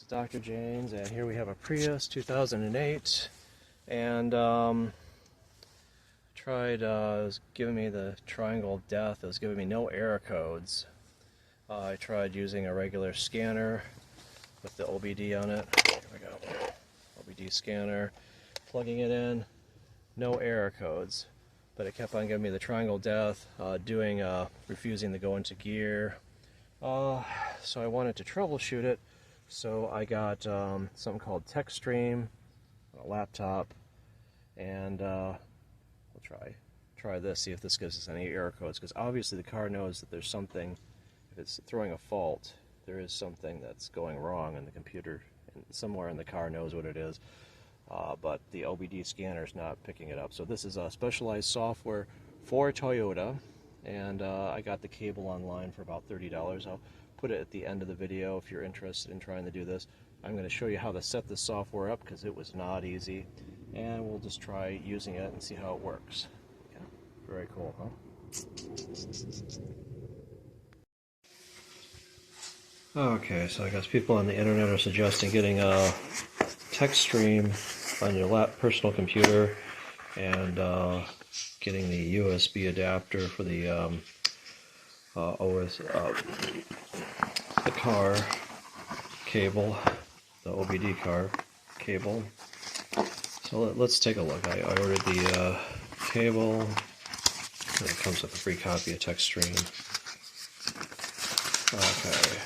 Dr. Jane's, and here we have a Prius 2008, and tried, it was giving me the triangle of death. It was giving me no error codes. I tried using a regular scanner with the OBD on it. Here we go. OBD scanner, plugging it in, no error codes, but it kept on giving me the triangle of death, refusing to go into gear. So I wanted to troubleshoot it. So I got something called Techstream on a laptop, and we'll try this, see if this gives us any error codes, because obviously the car knows that there's something. If it's throwing a fault, there is something that's going wrong, and the computer somewhere in the car knows what it is, but the OBD scanner is not picking it up. So this is a specialized software for Toyota, and I got the cable online for about $30. I'll put it at the end of the video if you're interested in trying to do this. I'm going to show you how to set this software up, because it was not easy, and we'll just try using it and see how it works. Yeah, very cool, huh? Okay, so I guess people on the internet are suggesting getting a Techstream on your personal computer, and getting the USB adapter for the the car cable, the OBD car cable. So let's take a look. I ordered the cable, and it comes with a free copy of Techstream. Okay.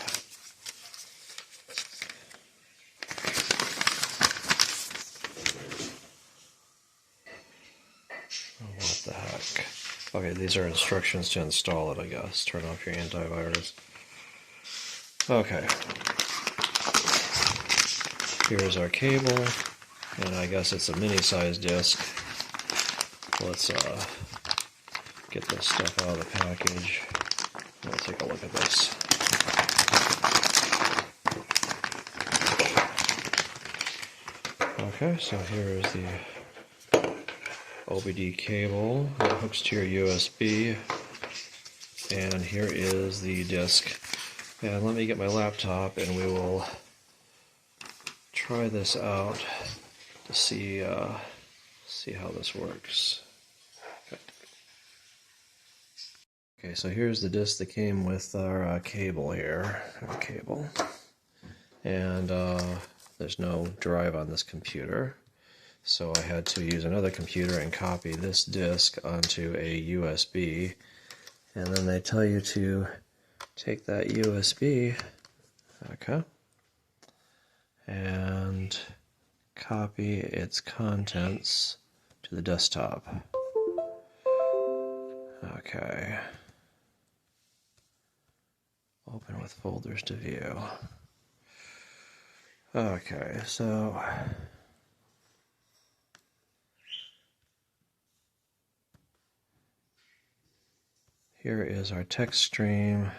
What the heck? Okay, these are instructions to install it, I guess. Turn off your antivirus. Okay. Here's our cable, and I guess it's a mini-sized disc. Let's get this stuff out of the package. Let's take a look at this. Okay, so here is the OBD cable that hooks to your USB, and here is the disc. And let me get my laptop, and we will try this out to see how this works. Okay, so here's the disc that came with our cable here. Our cable, and there's no drive on this computer. So I had to use another computer and copy this disk onto a USB, and then they tell you to take that USB, okay, and copy its contents to the desktop. Okay. Open with folders to view. Okay, so here is our Techstream.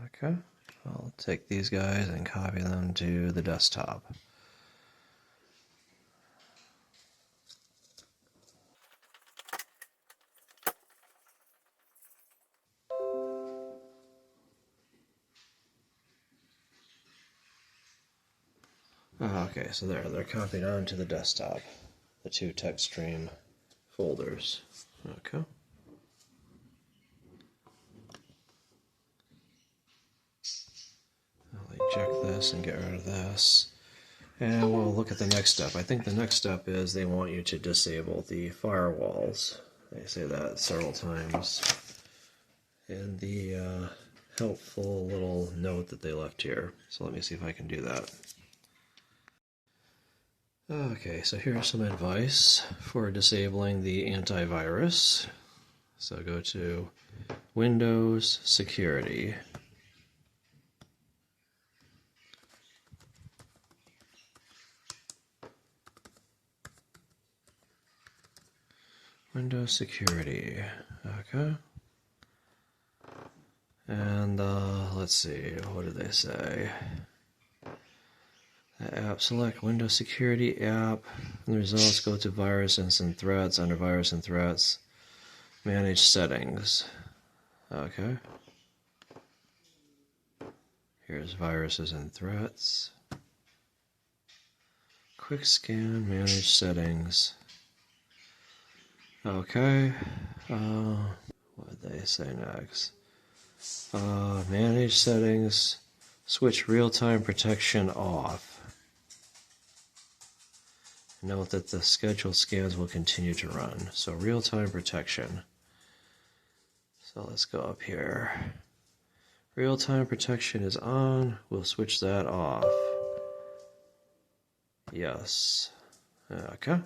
Okay, I'll take these guys and copy them to the desktop. Okay, so they're copied onto the desktop, the two Techstream folders. Okay. I'll eject this and get rid of this. And we'll look at the next step. I think the next step is they want you to disable the firewalls. They say that several times in the helpful little note that they left here. So let me see if I can do that. Okay, so here's some advice for disabling the antivirus. So go to Windows Security. Windows Security, okay. And let's see, what did they say? The app, select Windows Security app. And the results, go to Virus and Threats. Under Virus and Threats, manage settings. Okay. Here's viruses and threats. Quick scan, manage settings. Okay. What did they say next? Manage settings. Switch real-time protection off. Note that the scheduled scans will continue to run. So real-time protection. So let's go up here. Real-time protection is on. We'll switch that off. Yes. Okay.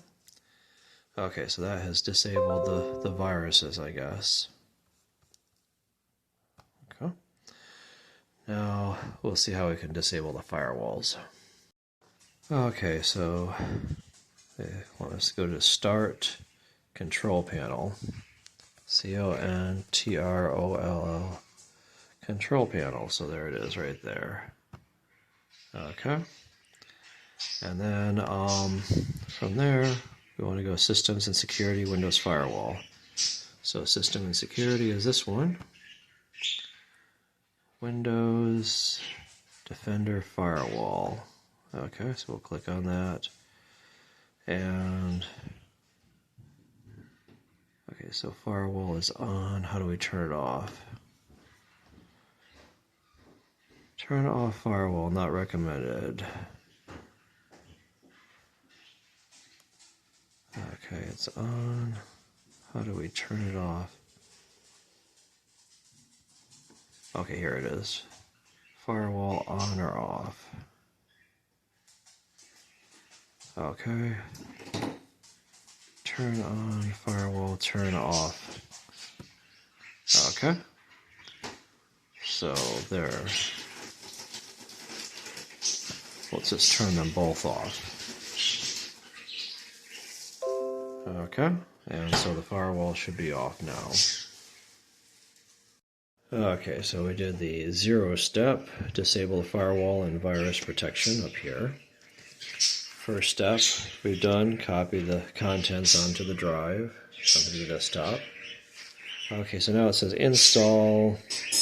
Okay, so that has disabled the viruses, I guess. Okay. Now we'll see how we can disable the firewalls. Okay, so they want us to go to Start Control Panel. CONTROLL Control Panel. So there it is right there. Okay. And then from there, we want to go Systems and Security, Windows Firewall. So System and Security is this one. Windows Defender Firewall. Okay, so we'll click on that. And okay, so firewall is on. How do we turn it off? Turn off firewall, not recommended. Okay, it's on. How do we turn it off? Okay, here it is. Firewall on or off. Okay. Turn on firewall, turn off. Okay. So there. Let's just turn them both off. Okay, and so the firewall should be off now. Okay, so we did the 0 step, disable the firewall and virus protection up here. First step we've done, copy the contents onto the drive, onto the desktop. Okay, so now it says install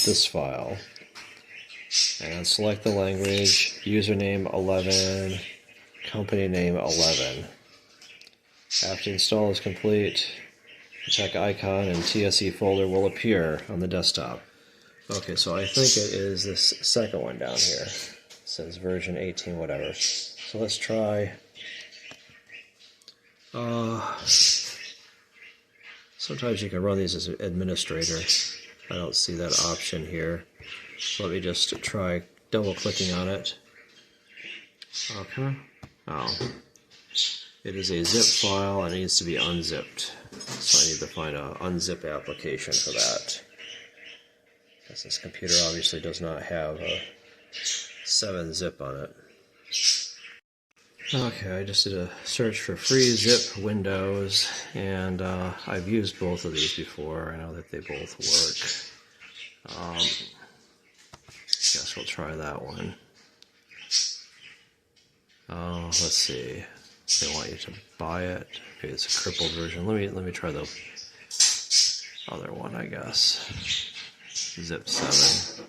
this file. And select the language, username 11, company name 11. After install is complete, the tech icon and TSE folder will appear on the desktop. Okay, so I think it is this second one down here. It says version 18 whatever. So let's try. Sometimes you can run these as an administrator. I don't see that option here. So let me just try double clicking on it. Okay. Oh. It is a zip file and it needs to be unzipped. So I need to find an unzip application for that. Because this computer obviously does not have a 7-zip on it. Okay, I just did a search for free zip Windows, and I've used both of these before. I know that they both work. Guess we'll try that one. Let's see. They want you to buy it. Okay, it's a crippled version. Let me try the other one, I guess. Zip 7.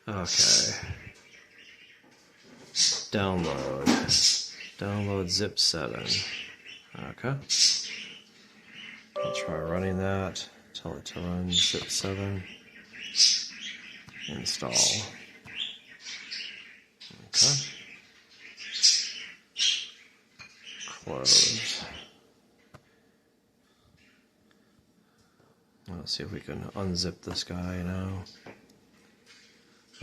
Okay. Download zip 7. Okay. I'll try running that. Tell it to run zip 7. Install. Okay. Close. Let's see if we can unzip this guy now.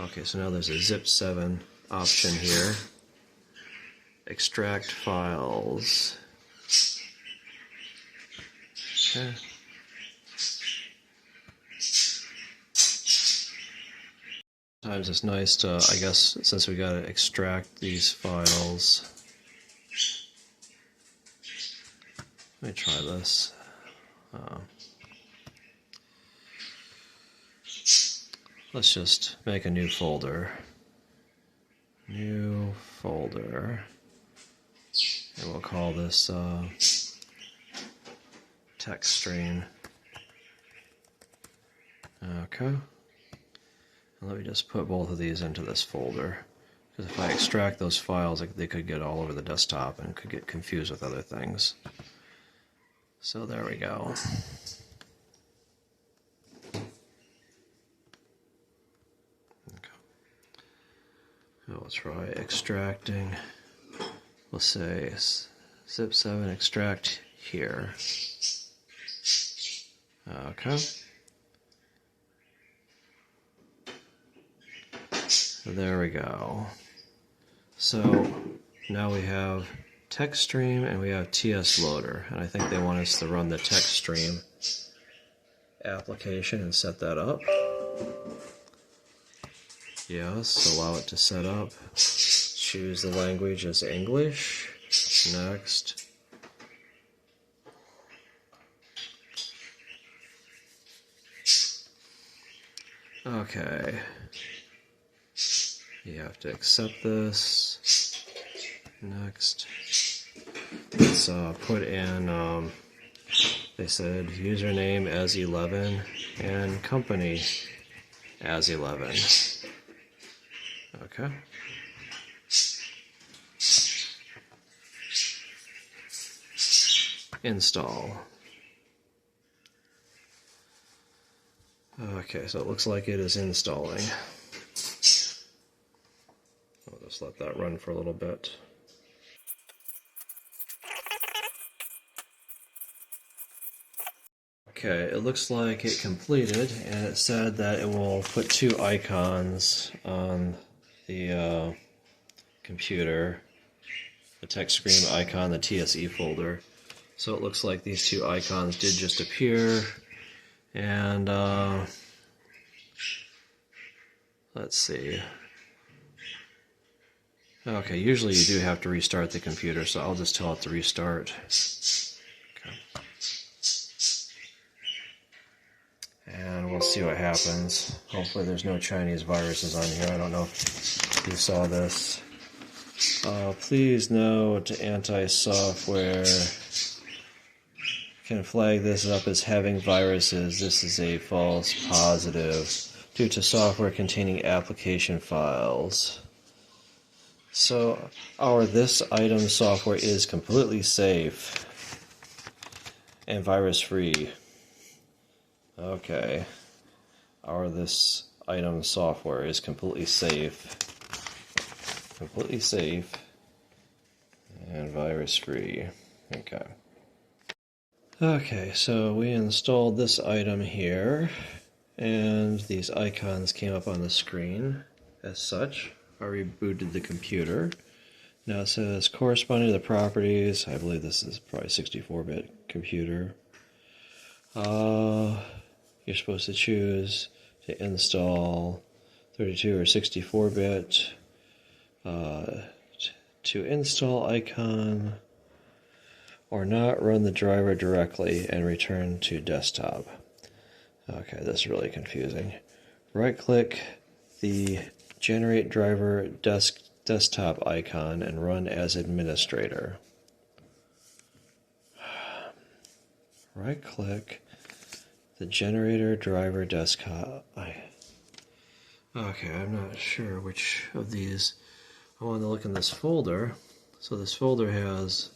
Okay, so now there's a zip 7 option here. Extract files. Okay. Sometimes it's nice to, I guess, since we gotta extract these files. Let me try this. Let's just make a new folder. New folder. And we'll call this Techstream. Okay. Let me just put both of these into this folder, because if I extract those files, they could get all over the desktop and could get confused with other things. So there we go. Okay. Now we'll try extracting. We'll say zip7 extract here. Okay. So there we go. So now we have Techstream and we have TS Loader, and I think they want us to run the Techstream application and set that up. Yes, allow it to set up. Choose the language as English. Next. Okay. You have to accept this. Next. Let's put in, they said username as 11 and company as 11. Okay. Install. Okay, so it looks like it is installing. I'll just let that run for a little bit. Okay, it looks like it completed, and it said that it will put two icons on the computer, the Techstream icon, the TSE folder. So it looks like these two icons did just appear, and let's see. Okay, usually you do have to restart the computer, so I'll just tell it to restart. Okay. And we'll see what happens. Hopefully there's no Chinese viruses on here. I don't know if you saw this. Please note, anti-software can flag this up as having viruses. This is a false positive due to software containing application files. So our this item software is completely safe and virus free. Okay, our this item software is completely safe and virus free. Okay. Okay, so we installed this item here, and these icons came up on the screen as such. I rebooted the computer. Now it says corresponding to the properties. I believe this is probably 64-bit computer. You're supposed to choose to install 32 or 64-bit. To install icon or not, run the driver directly and return to desktop. Okay, this is really confusing. Right-click the generate driver desktop icon and run as administrator. Right-click the generator driver desktop. Okay, I'm not sure which of these. I want to look in this folder. So this folder has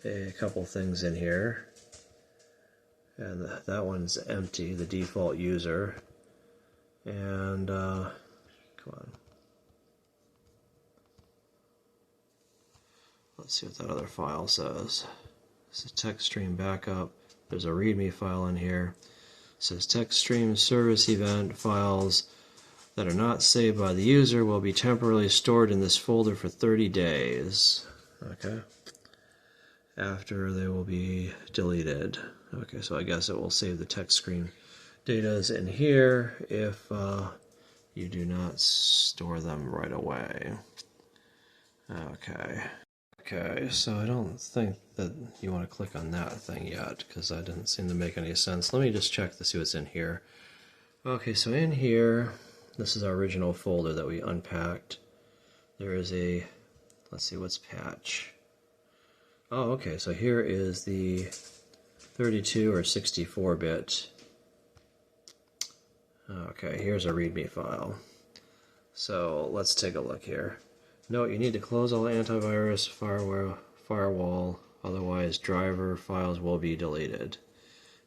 a couple things in here, and that one's empty, the default user. And come on, let's see what that other file says. This is Techstream backup. There's a README file in here. It says Techstream service event files that are not saved by the user will be temporarily stored in this folder for 30 days. Okay. After they will be deleted. Okay, so I guess it will save the Techstream data in here if you do not store them right away. Okay. Okay, so I don't think that you want to click on that thing yet, because that didn't seem to make any sense. Let me just check to see what's in here. Okay, so in here, this is our original folder that we unpacked. There is a, let's see, what's patch? Oh, okay, so here is the 32 or 64-bit. Okay, here's a README file. So let's take a look here. Note, you need to close all antivirus firewall, otherwise driver files will be deleted.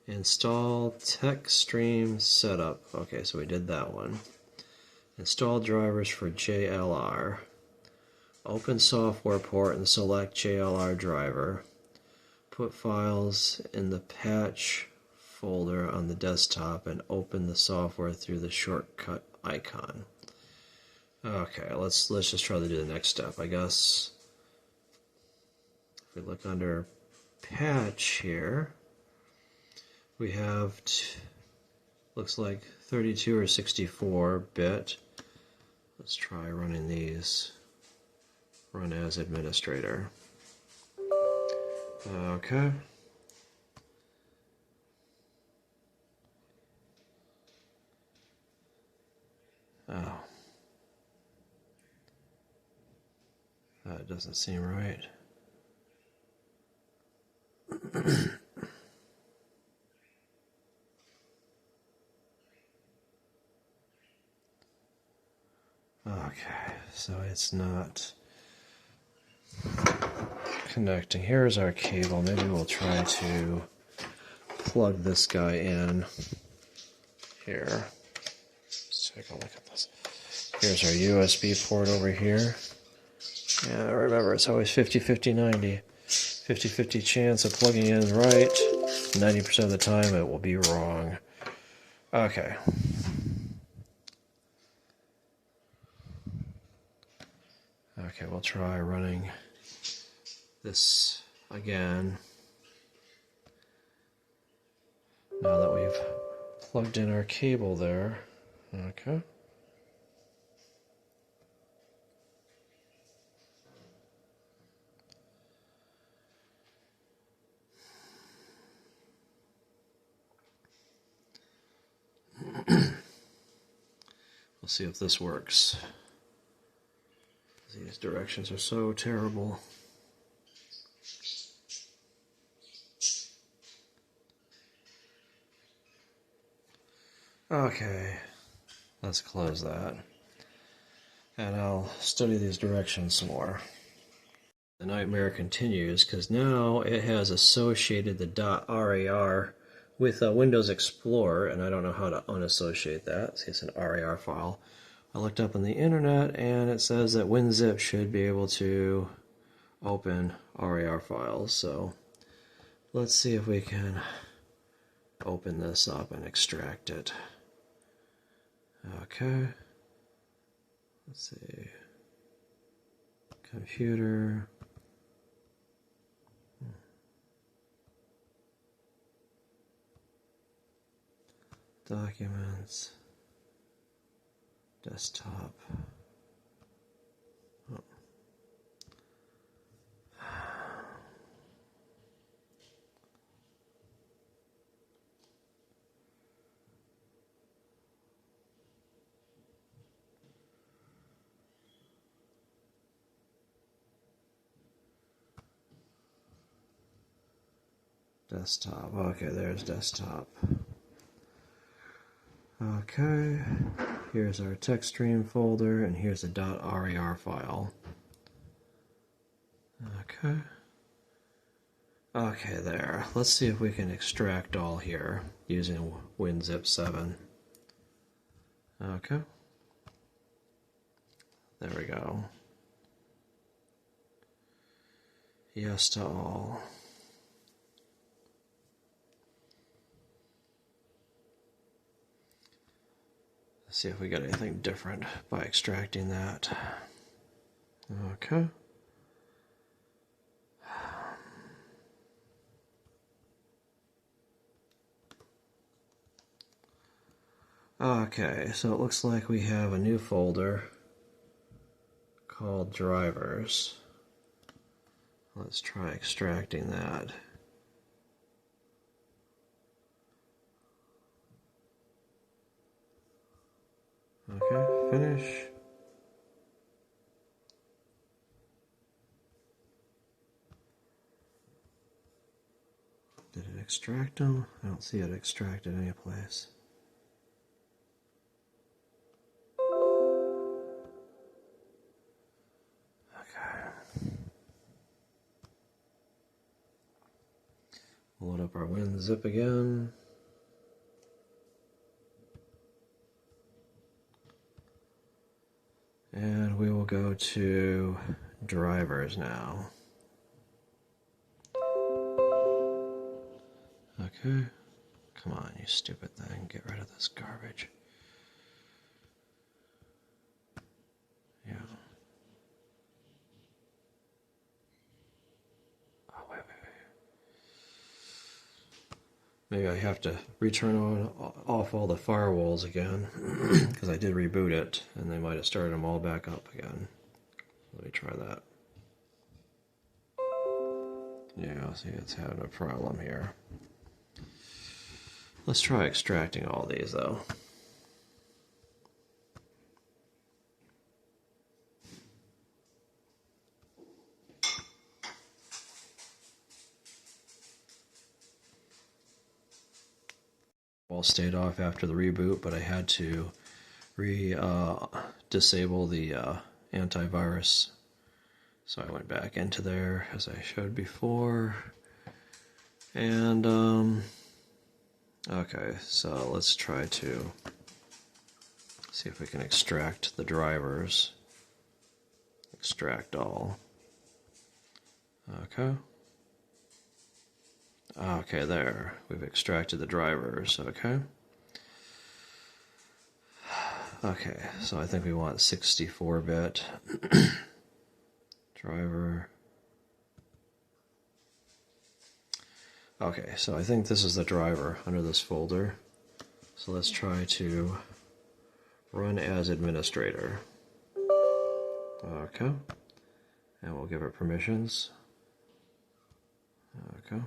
Install Techstream setup. Okay, so we did that one. Install drivers for JLR. Open software port and select JLR driver. Put files in the patch folder on the desktop and open the software through the shortcut icon. Okay, let's just try to do the next step. I guess if we look under patch here, we have looks like 32 or 64 bit. Let's try running these. Run as administrator. Okay. Oh. That doesn't seem right. Okay, so it's not connecting. Here's our cable. Maybe we'll try to plug this guy in here. Let's take a look at this. Here's our USB port over here. Yeah, remember, it's always 50-50-90. 50-50 chance of plugging in right. 90% of the time it will be wrong. Okay. Okay, we'll try running this again. Now that we've plugged in our cable there. Okay. We'll see if this works. These directions are so terrible. Okay, let's close that. And I'll study these directions some more. The nightmare continues because now it has associated the .rar with Windows Explorer, and I don't know how to unassociate that. See, it's an RAR file. I looked up on the internet and it says that WinZip should be able to open RAR files. So let's see if we can open this up and extract it. Okay. Let's see. Computer. Documents. Desktop. Oh. Desktop. Okay, there's desktop. Okay, here's our Techstream folder, and here's the .rar file. Okay. Okay, there. Let's see if we can extract all here using WinZip 7. Okay. There we go. Yes to all. See if we got anything different by extracting that. Okay. Okay, so it looks like we have a new folder called drivers. Let's try extracting that. Okay, finish. Did it extract them? I don't see it extracted anyplace. Load up our WinZip again. And we will go to drivers now. Okay. Come on, you stupid thing. Get rid of this garbage. Yeah. Oh, wait. Maybe I have to return off all the firewalls again, because I did reboot it, and they might have started them all back up again. Let me try that. Yeah, see, it's having a problem here. Let's try extracting all these, though. All stayed off after the reboot, but I had to disable the antivirus. So I went back into there as I showed before. And okay, so let's try to see if we can extract the drivers. Extract all. Okay. Okay, there. We've extracted the drivers, okay? Okay, so I think we want 64-bit driver. Okay, so I think this is the driver under this folder. So let's try to run as administrator. Okay. And we'll give it permissions. Okay.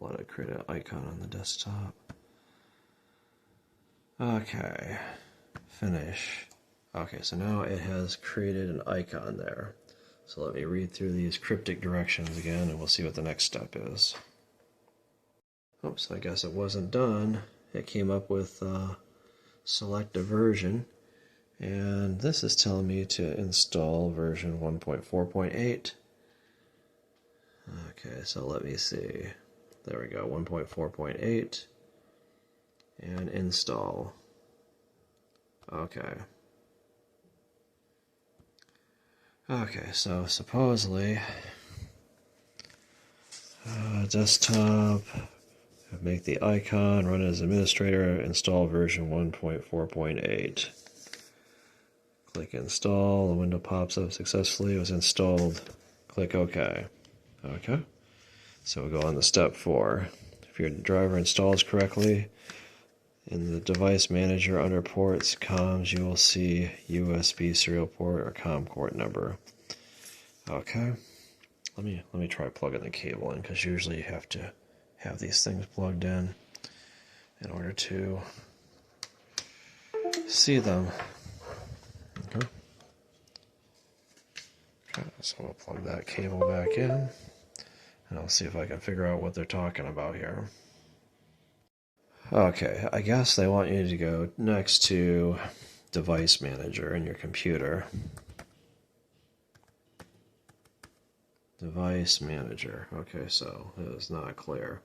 Let it create an icon on the desktop. Okay, finish. Okay, so now it has created an icon there. So let me read through these cryptic directions again and we'll see what the next step is. Oops, I guess it wasn't done. It came up with select a version, and this is telling me to install version 1.4.8. Okay, so let me see. There we go, 1.4.8, and install. Okay. Okay, so supposedly, desktop, make the icon, run as administrator, install version 1.4.8. Click install, the window pops up successfully, it was installed. Click OK. Okay. So we'll go on to step 4. If your driver installs correctly, in the device manager under ports, comms, you will see USB serial port or COM port number. Okay. Let me try plugging the cable in, because usually you have to have these things plugged in order to see them. Okay. So we'll plug that cable back in, and I'll see if I can figure out what they're talking about here. Okay, I guess they want you to go next to Device Manager in your computer. Device Manager. Okay, so it is not clear.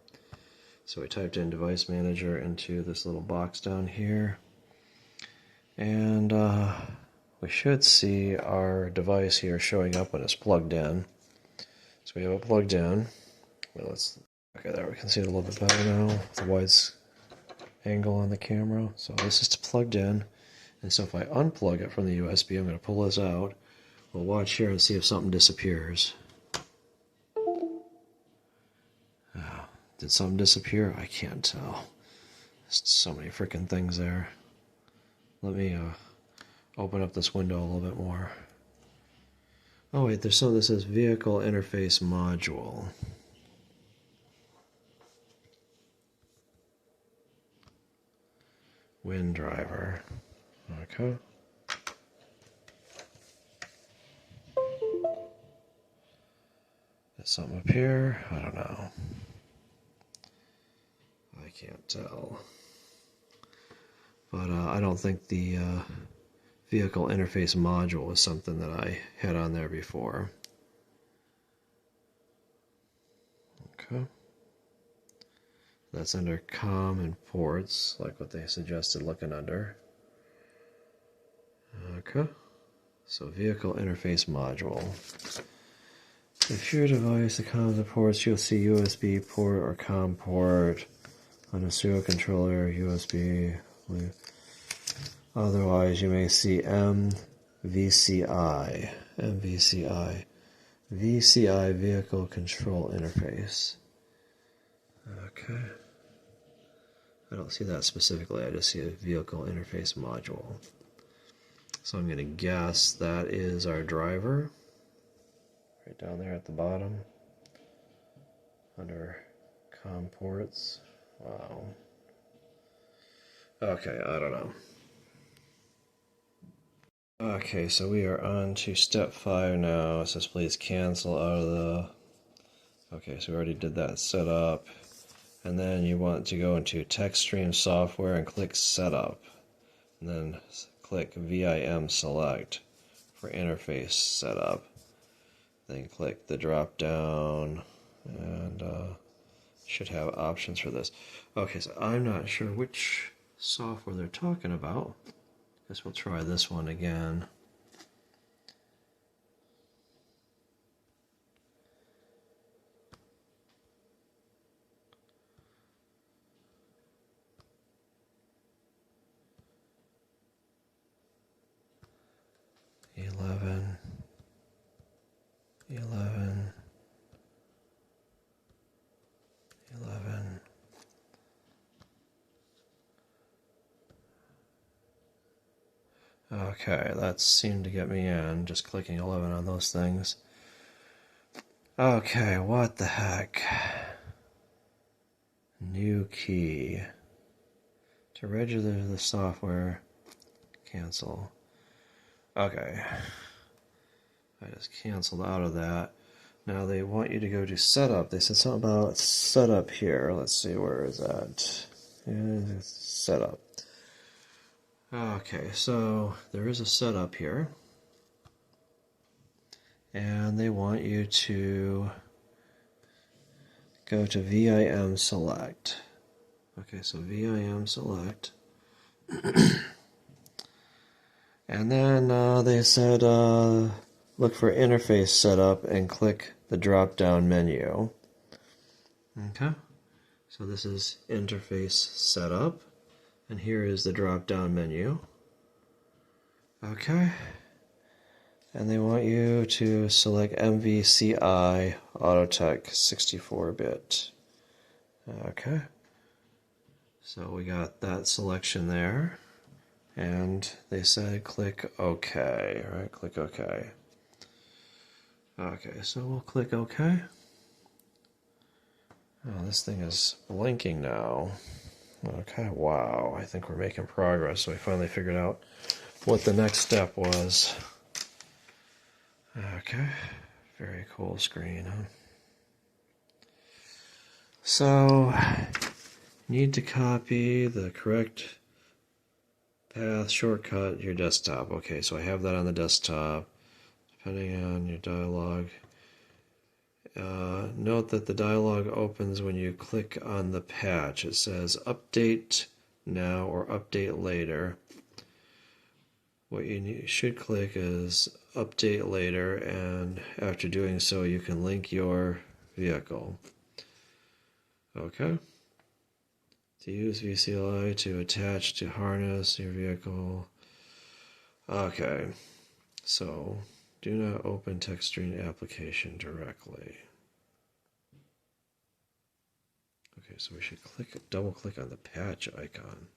So we typed in Device Manager into this little box down here. And we should see our device here showing up when it's plugged in. So we have it plugged in. Well, okay, there we can see it a little bit better now. The wide angle on the camera. So this is plugged in. And so if I unplug it from the USB, I'm going to pull this out. We'll watch here and see if something disappears. Did something disappear? I can't tell. There's so many freaking things there. Let me open up this window a little bit more. Oh wait, there's something that says Vehicle Interface Module. WinDriver. Okay. There's something up here. I don't know. I can't tell. But I don't think the vehicle interface module was something that I had on there before. Okay. That's under COM and ports, like what they suggested looking under. Okay. So vehicle interface module. If your device, the comms and ports, you'll see USB port or COM port on a serial controller, USB. Otherwise, you may see VCI, VCI vehicle control interface. Okay. I don't see that specifically, I just see a vehicle interface module. So I'm going to guess that is our driver, right down there at the bottom, under COM ports. Wow. Okay, I don't know. Okay, so we are on to step 5 now. It says please cancel out of the... Okay, so we already did that setup. And then you want to go into Techstream software and click setup. And then click VIM select for interface setup. Then click the drop down and should have options for this. Okay, so I'm not sure which software they're talking about. Guess we'll try this one again. Okay, that seemed to get me in, just clicking 11 on those things. Okay, what the heck? New key. To register the software, cancel. Okay. I just canceled out of that. Now they want you to go to setup. They said something about setup here. Let's see, where is that? Setup. Okay, so there is a setup here. And they want you to go to VIM select. Okay, so VIM select. And then they said look for interface setup and click the drop down menu. Okay, so this is interface setup, and here is the drop down menu. Okay, and they want you to select MVCI Autotech 64-bit. Okay, so we got that selection there. And they said click OK, right? Click OK. Okay, so we'll click OK. Oh, this thing is blinking now. Okay, wow, I think we're making progress. So we finally figured out what the next step was. Okay, very cool screen, huh? So, need to copy the correct path shortcut your desktop. Okay, so I have that on the desktop. Depending on your dialog. Note that the dialog opens when you click on the patch. It says update now or update later. What you should click is update later, and after doing so you can link your vehicle. Okay. To use VCI to attach to harness your vehicle. Okay, so do not open Techstream application directly. Okay, so we should double click on the patch icon.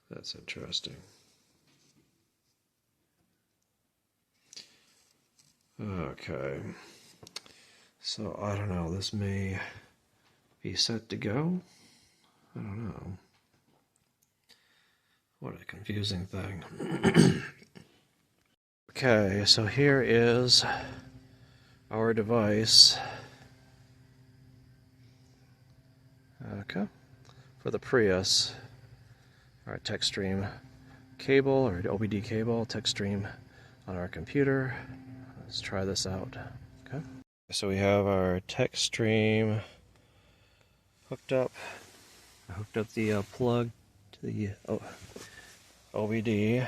That's interesting. Okay, so I don't know, this may be set to go. I don't know. What a confusing thing. Okay, so here is our device. Okay, for the Prius, our Techstream cable or OBD cable, Techstream on our computer. Let's try this out. Okay. So we have our Techstream hooked up. I hooked up the plug to the OBD,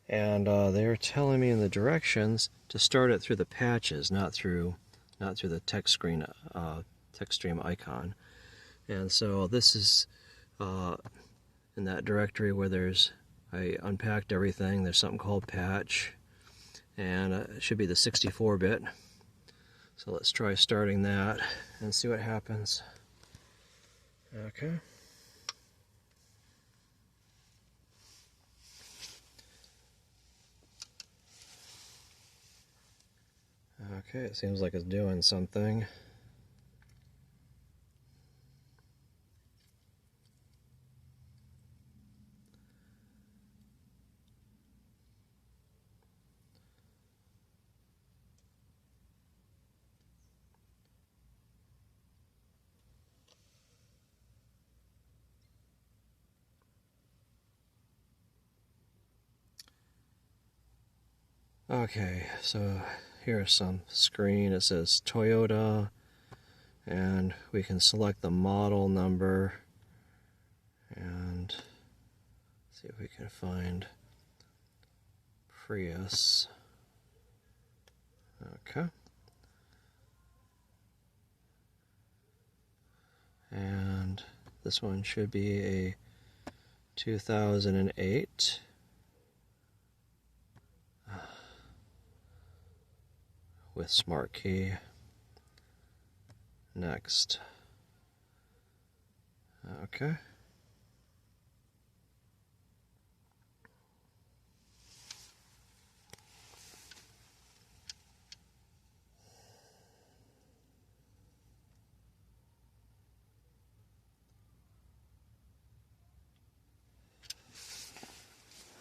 and they're telling me in the directions to start it through the patches, not through the Techstream icon. And so this is in that directory where I unpacked everything. There's something called patch, and it should be the 64-bit. So let's try starting that and see what happens. Okay. Okay, it seems like it's doing something. Okay, so here's some screen. It says Toyota, and we can select the model number and see if we can find Prius. Okay. And this one should be a 2008. With Smart Key. Next. Okay.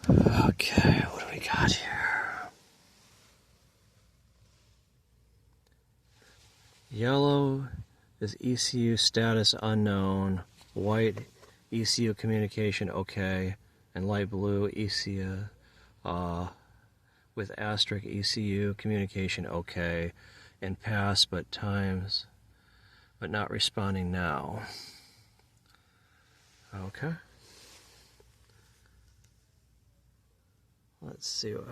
Okay, what do we got here? Yellow is ECU status unknown, white ECU communication okay, and light blue ECU with asterisk ECU communication okay, and pass but not responding now. Okay. Let's see what...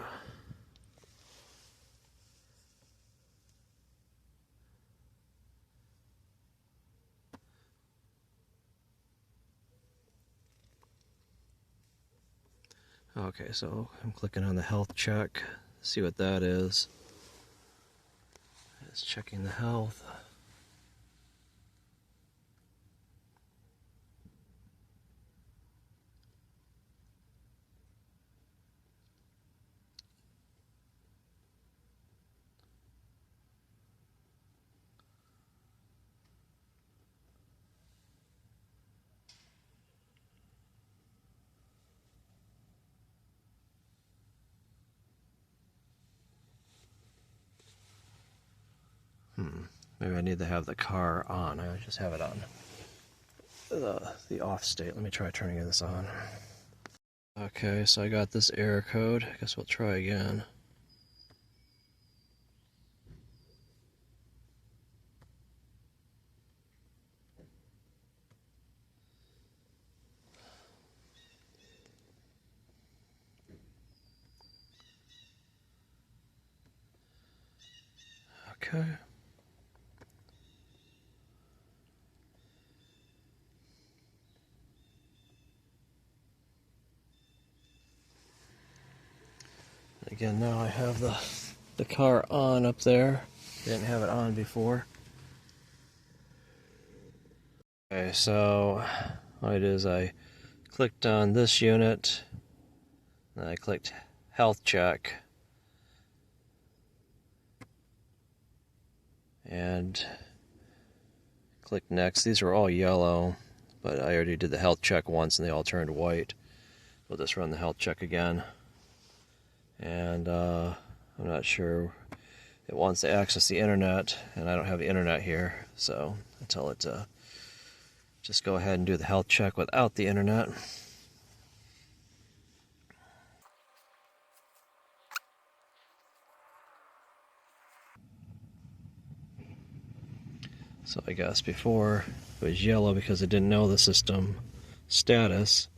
Okay, so I'm clicking on the health check, see what that is. It's checking the health. Maybe I need to have the car on. I just have it on the off state. Let me try turning this on. Okay, so I got this error code. I guess we'll try again. Okay. Again, now I have the car on up there. Didn't have it on before. Okay, so what it is, I clicked on this unit, and I clicked health check, and click next. These are all yellow, but I already did the health check once and they all turned white. We'll just run the health check again. And I'm not sure, it wants to access the internet, and I don't have the internet here, so I tell it to just go ahead and do the health check without the internet. So I guess before it was yellow because it didn't know the system status,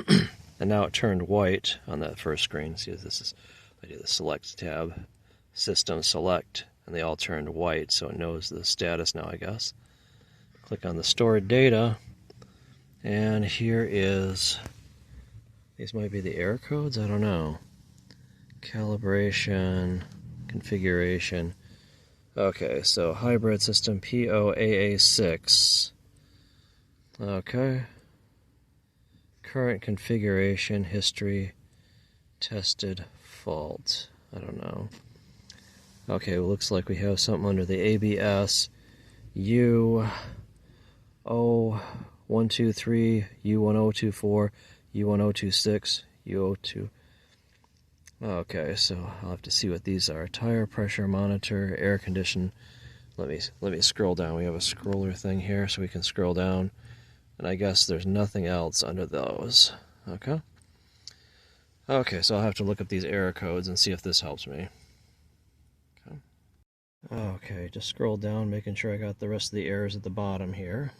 and now it turned white on that first screen. See, this is, I do the select tab, system select, and they all turned white, so it knows the status now, I guess. Click on the stored data, and here is, these might be the error codes, I don't know. Calibration, configuration. Okay, so hybrid system POAA6. Okay. Current configuration, history, tested, fault. I don't know. Okay, well, looks like we have something under the ABS U0123, U1024, U1026, U02. Okay, so I'll have to see what these are. Tire pressure monitor, air condition. Let me scroll down. We have a scroller thing here, so we can scroll down. And I guess there's nothing else under those. Okay. Okay, so I'll have to look up these error codes and see if this helps me. Okay. Okay, just scroll down, making sure I got the rest of the errors at the bottom here.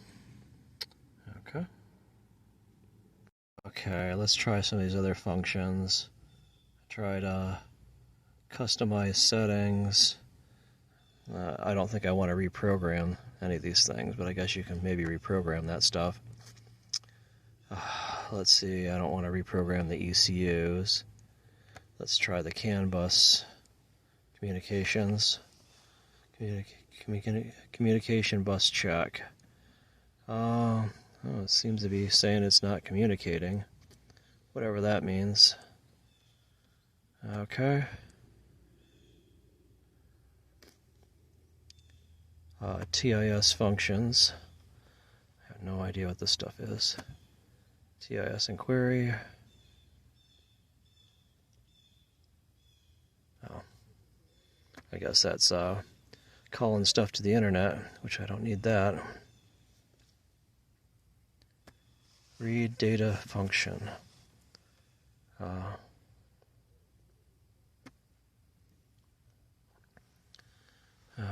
Okay. Okay, let's try some of these other functions. Tried customize settings. I don't think I want to reprogram any of these things, but I guess you can maybe reprogram that stuff. Let's see, I don't want to reprogram the ECUs. Let's try the CAN bus communications. Communication bus check. Oh, it seems to be saying it's not communicating. Whatever that means. Okay. TIS functions. I have no idea what this stuff is. TIS inquiry. Oh. I guess that's calling stuff to the internet, which I don't need that. Read data function.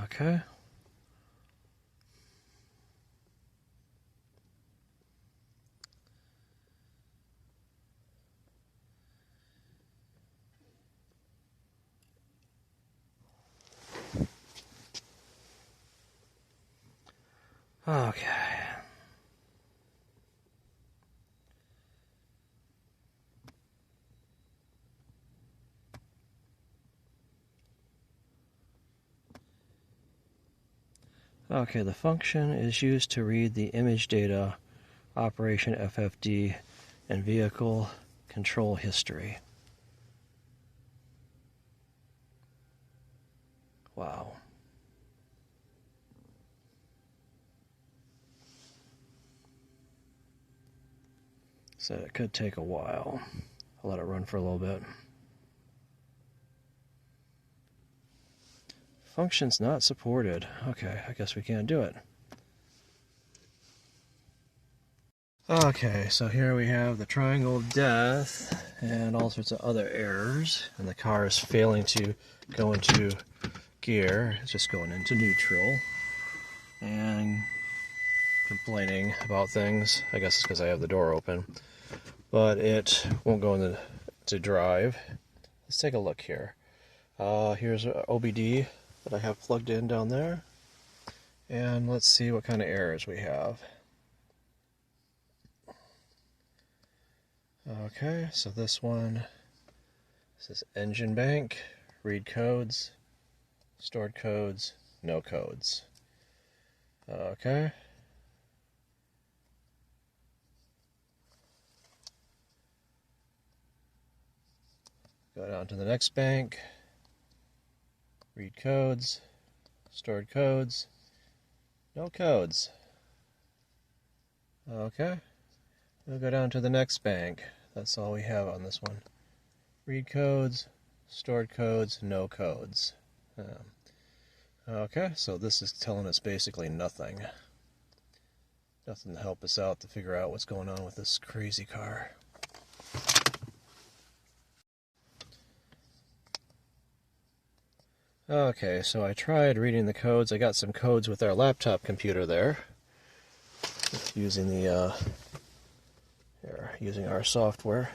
Okay. Okay. Okay, the function is used to read the image data, operation FFD, and vehicle control history. Wow. So it could take a while. I'll let it run for a little bit. Functions not supported. Okay, I guess we can't do it. Okay, so here we have the triangle of death and all sorts of other errors. And the car is failing to go into gear. It's just going into neutral. And complaining about things. I guess it's because I have the door open. But it won't go into drive. Let's take a look here. Here's OBD that I have plugged in down there. And let's see what kind of errors we have. Okay, so this one says engine bank, read codes, stored codes, no codes. Okay. Go down to the next bank, read codes, stored codes, no codes. Okay, we'll go down to the next bank. That's all we have on this one. Read codes, stored codes, no codes. Okay, so this is telling us basically nothing. Nothing to help us out to figure out what's going on with this crazy car. Okay, so I tried reading the codes. I got some codes with our laptop computer there, using the using our software.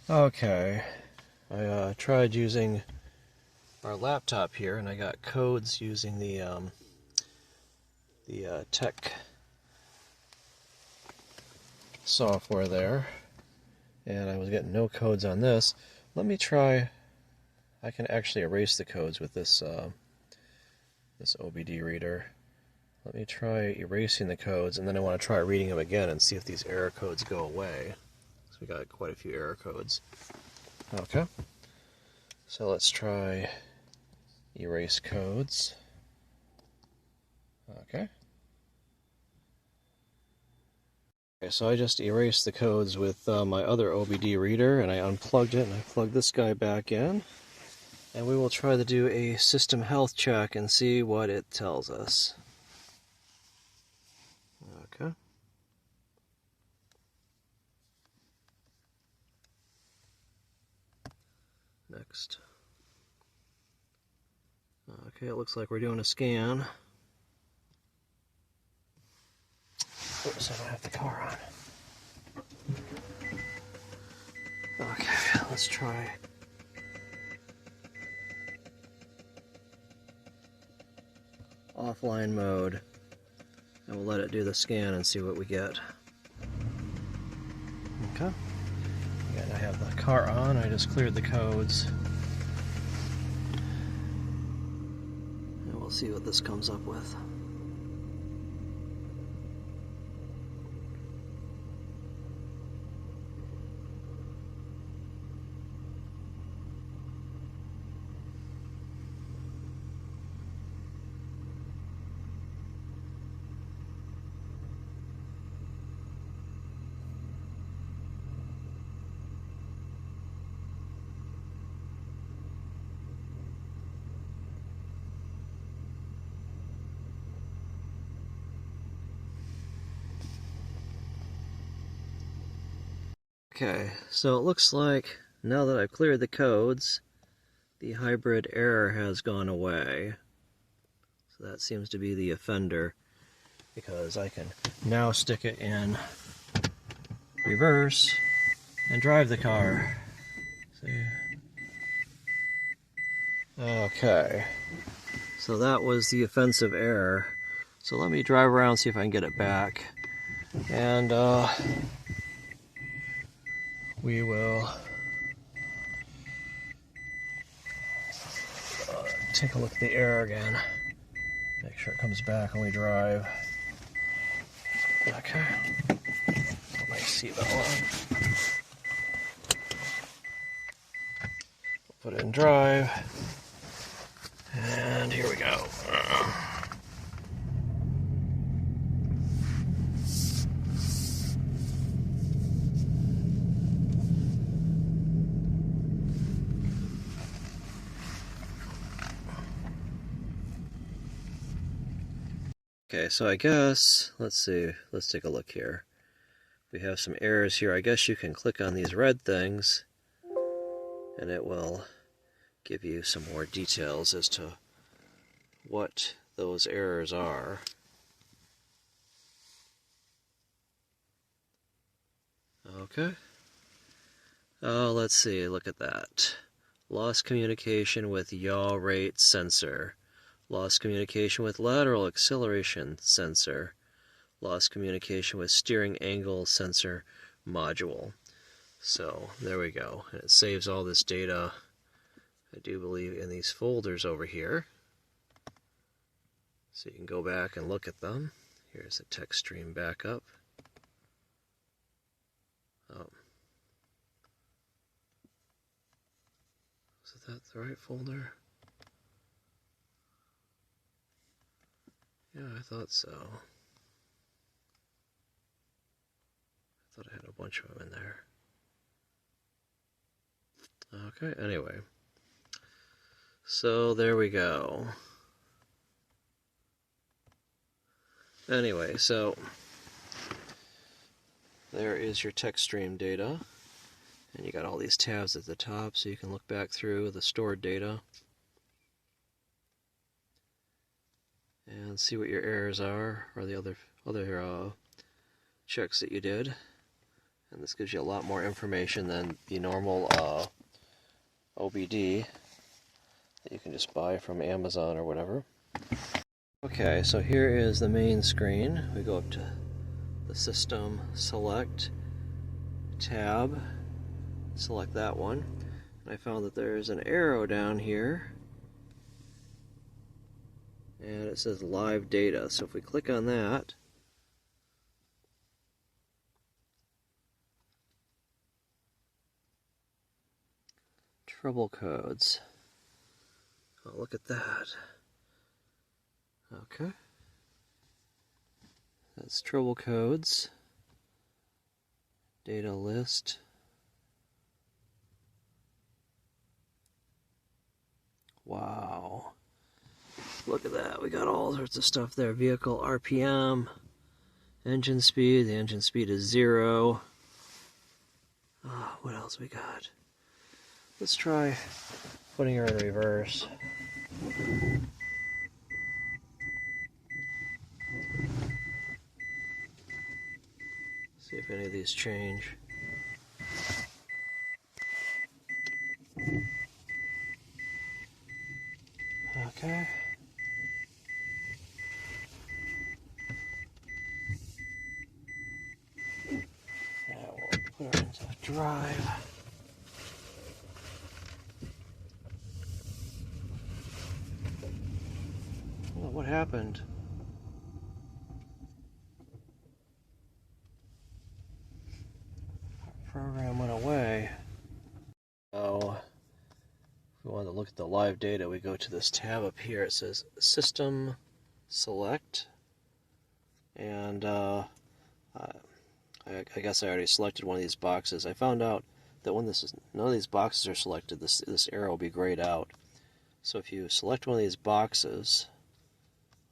Okay, I tried using our laptop here, and I got codes using the tech software there, and I was getting no codes on this. Let me try. I can actually erase the codes with this this OBD reader. Let me try erasing the codes, and then I want to try reading them again and see if these error codes go away. So we got quite a few error codes. Okay, so let's try erase codes. Okay. Okay, so I just erased the codes with my other OBD reader, and I unplugged it, and I plugged this guy back in. And we will try to do a system health check and see what it tells us. Okay. Next. Okay, it looks like we're doing a scan. Oops, I don't have the car on. Okay, let's try. Offline mode. And we'll let it do the scan and see what we get. Okay. Again, I have the car on. I just cleared the codes. And we'll see what this comes up with. Okay, so it looks like now that I've cleared the codes, the hybrid error has gone away. So that seems to be the offender, because I can now stick it in reverse and drive the car. See? Okay, so that was the offensive error. So let me drive around, see if I can get it back. And we will take a look at the error again. Make sure it comes back when we drive. Okay. Put my seatbelt on. Put it in drive. And here we go. Okay, so I guess, let's see, let's take a look here. We have some errors here. I guess you can click on these red things and it will give you some more details as to what those errors are. Okay. Oh, let's see, look at that. Lost communication with yaw rate sensor. Lost communication with lateral acceleration sensor. Lost communication with steering angle sensor module. So there we go. And it saves all this data, I do believe, in these folders over here. So you can go back and look at them. Here's the Techstream backup. Oh. Is that the right folder? Yeah, I thought so. I thought I had a bunch of them in there. Okay, anyway. So there we go. Anyway, so there is your Techstream data, and you got all these tabs at the top so you can look back through the stored data and see what your errors are, or the other checks that you did. And this gives you a lot more information than the normal OBD that you can just buy from Amazon or whatever. Okay, so here is the main screen. We go up to the System Select tab, select that one, and I found that there's an arrow down here, and it says Live Data. So if we click on that, trouble codes. Oh, look at that. Okay. That's trouble codes. Data list. Wow. Look at that. We got all sorts of stuff there. Vehicle RPM, engine speed. The engine speed is 0. What else we got? Let's try putting her in reverse. See if any of these change. Okay. Now we'll put her into drive. Oh, what happened? Program went away. So, if we want to look at the live data, we go to this tab up here. It says System Select, and I guess I already selected one of these boxes. I found out that when none of these boxes are selected, this arrow will be grayed out. So if you select one of these boxes,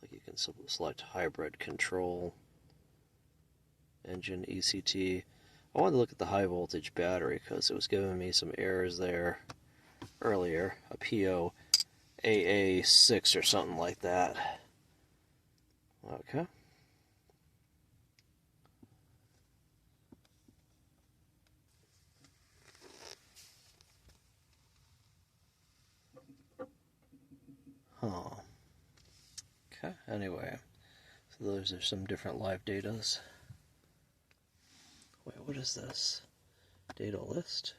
like you can select Hybrid Control, Engine, ECT. I wanted to look at the high voltage battery because it was giving me some errors there earlier, a PO AA6 or something like that. Okay. Huh. Okay, anyway, so those are some different live datas. Wait, what is this? Data list?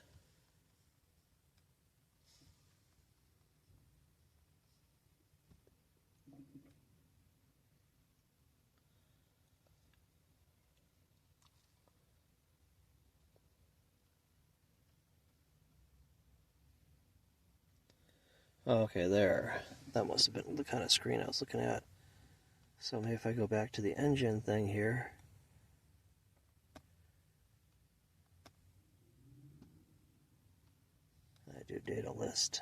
Okay, there. That must have been the kind of screen I was looking at. So maybe if I go back to the engine thing here. I do data list.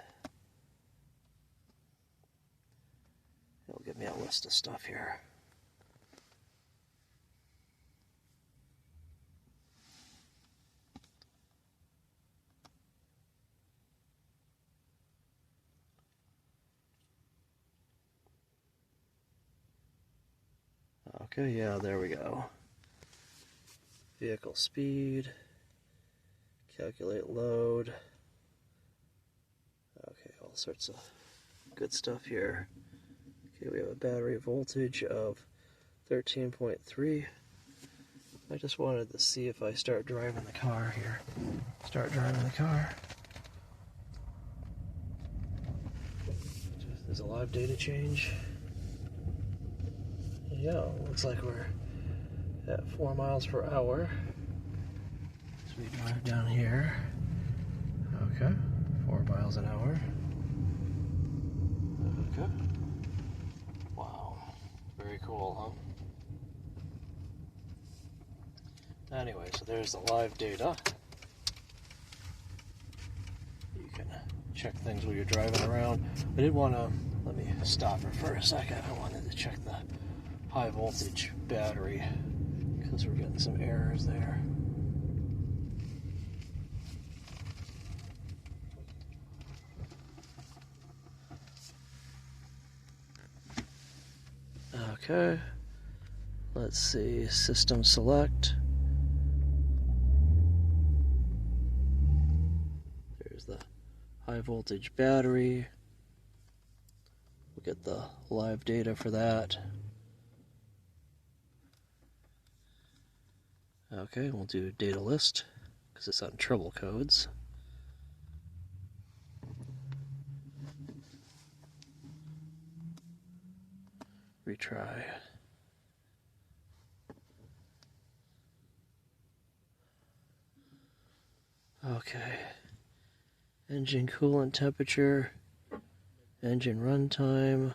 It'll give me a list of stuff here. Okay, yeah, there we go. Vehicle speed, calculate load. Okay, all sorts of good stuff here. Okay, we have a battery voltage of 13.3. I just wanted to see if I start driving the car here. Start driving the car. There's a live data change. Yeah, looks like we're at 4 miles per hour. So we drive down here. Okay, 4 miles an hour. Okay. Wow, very cool, huh? Anyway, so there's the live data. You can check things while you're driving around. I did want to, let me stop her for a second. I wanted to check the high voltage battery because we're getting some errors there. Okay, let's see, system select. There's the high voltage battery. We'll get the live data for that. Okay, we'll do data list because it's on trouble codes. Retry. Okay. Engine coolant temperature, engine runtime,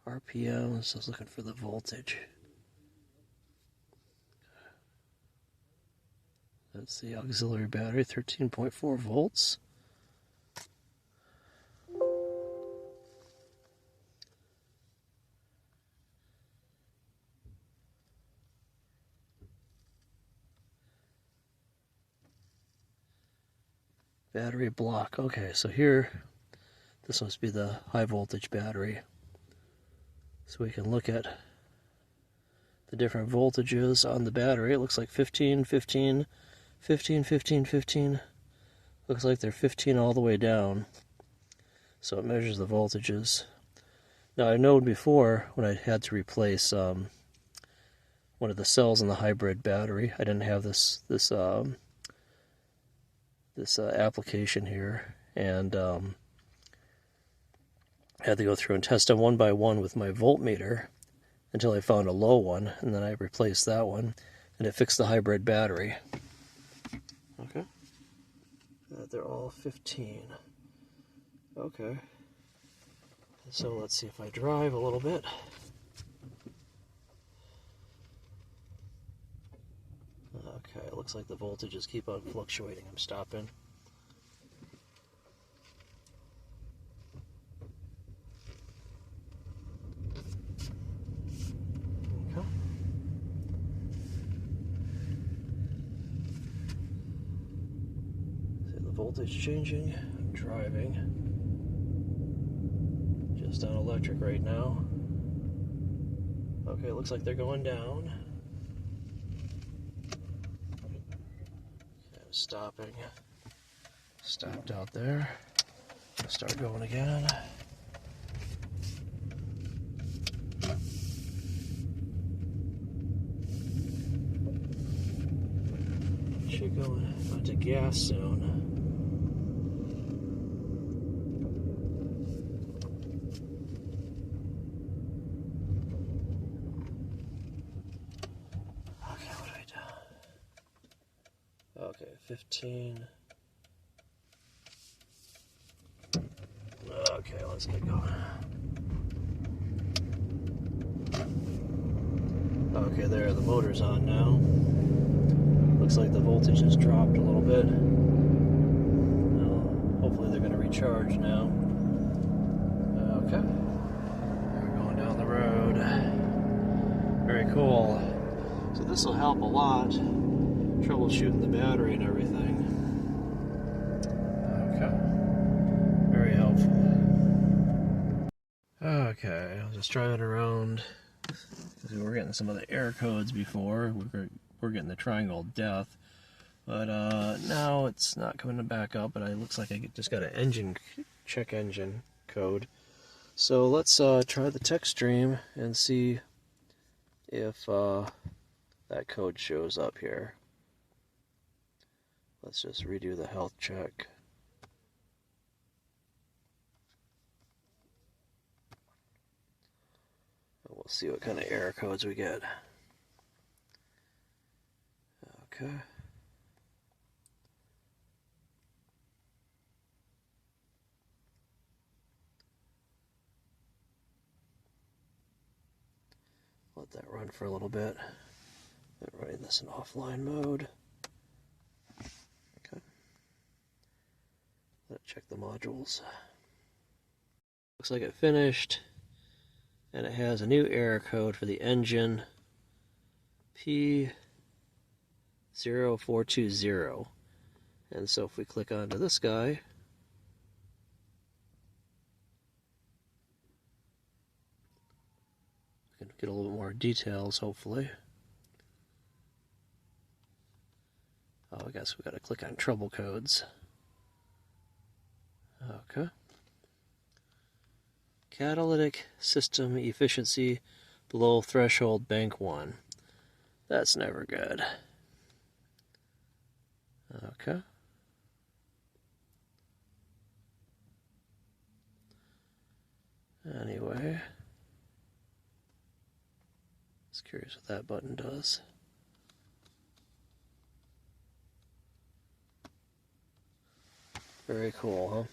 RPM. So I was looking for the voltage. That's the auxiliary battery, 13.4 volts. Battery block. Okay, so here, this must be the high voltage battery. So we can look at the different voltages on the battery. It looks like 15, 15, 15, 15, 15. Looks like they're 15 all the way down. So it measures the voltages. Now I know before when I had to replace one of the cells in the hybrid battery, I didn't have this application here, and I had to go through and test them one by one with my voltmeter until I found a low one, and then I replaced that one, and it fixed the hybrid battery. Okay. They're all 15. Okay. So let's see if I drive a little bit. Okay, it looks like the voltages keep on fluctuating. I'm stopping. Okay. See the voltage changing. I'm driving. Just on electric right now. Okay, it looks like they're going down. Stopping. Stopped out there. Start going again. Should go into gas soon. Okay, what do I do? Okay, 15. Okay, let's get going. Okay, there, the motor's on now. Looks like the voltage has dropped a little bit. Well, hopefully they're going to recharge now. Okay. We're going down the road. Very cool. So this will help a lot, troubleshooting the battery and everything. Okay. Very helpful. Okay, I was just driving around. We were getting some of the error codes before. We're getting the triangle of death, but now it's not coming back up. But it looks like I just got an engine check engine code. So let's try the Techstream and see if that code shows up here. Let's just redo the health check. We'll see what kind of error codes we get. Okay. Let that run for a little bit. I'm running this in offline mode. Okay. Let it check the modules. Looks like it finished, and it has a new error code for the engine, P0420. And so if we click onto this guy, we can get a little bit more details, hopefully. Oh, I guess we got to click on trouble codes. Okay. Catalytic system efficiency below threshold bank 1. That's never good. Okay. Anyway, just curious what that button does. Very cool, huh?